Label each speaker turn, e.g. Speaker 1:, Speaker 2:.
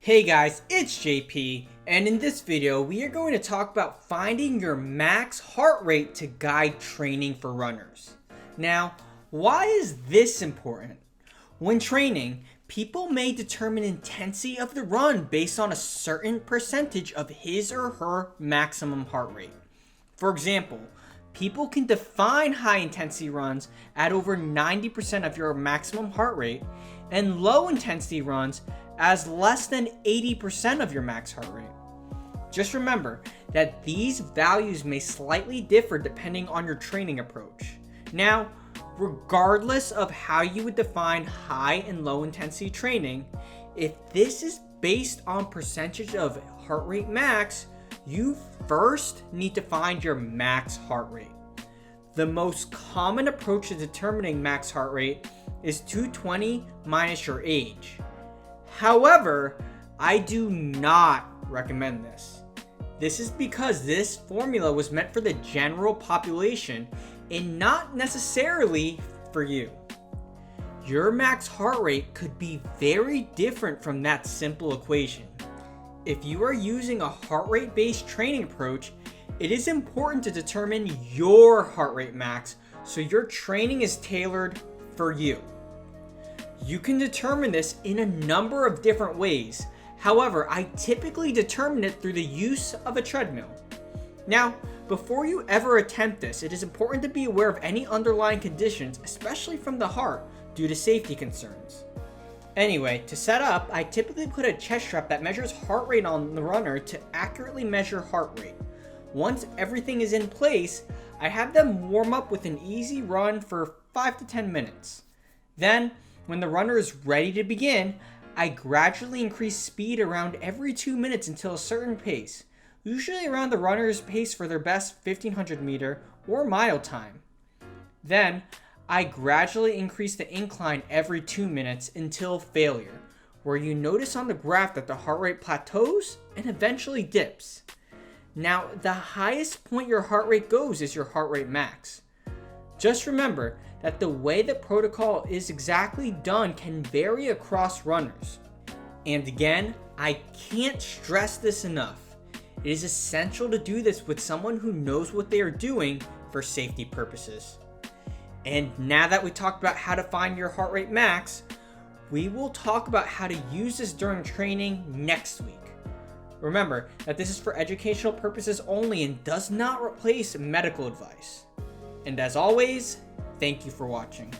Speaker 1: Hey guys, it's JP, and in this video we are going to talk about finding your max heart rate to guide training for runners. Now, why is this important? When training, people may determine intensity of the run based on a certain percentage of his or her maximum heart rate. For example, people can define high intensity runs at over 90% of your maximum heart rate and low intensity runs as less than 80% of your max heart rate. Just remember that these values may slightly differ depending on your training approach. Now, regardless of how you would define high and low intensity training, if this is based on percentage of heart rate max, you first need to find your max heart rate. The most common approach to determining max heart rate is 220 minus your age. However, I do not recommend this. This is because this formula was meant for the general population and not necessarily for you. Your max heart rate could be very different from that simple equation. If you are using a heart rate based training approach, it is important to determine your heart rate max so your training is tailored for you. You can determine this in a number of different ways. However, I typically determine it through the use of a treadmill. Now, before you ever attempt this, it is important to be aware of any underlying conditions, especially from the heart, due to safety concerns. Anyway, to set up, I typically put a chest strap that measures heart rate on the runner to accurately measure heart rate. Once everything is in place, I have them warm up with an easy run for 5 to 10 minutes. Then, when the runner is ready to begin, I gradually increase speed around every 2 minutes until a certain pace, usually around the runner's pace for their best 1500 meter or mile time. Then, I gradually increase the incline every 2 minutes until failure, where you notice on the graph that the heart rate plateaus and eventually dips. Now, the highest point your heart rate goes is your heart rate max. Just remember that the way the protocol is exactly done can vary across runners. And again, I can't stress this enough. It is essential to do this with someone who knows what they are doing for safety purposes. And now that we talked about how to find your heart rate max, we will talk about how to use this during training next week. Remember that this is for educational purposes only and does not replace medical advice. And as always, thank you for watching.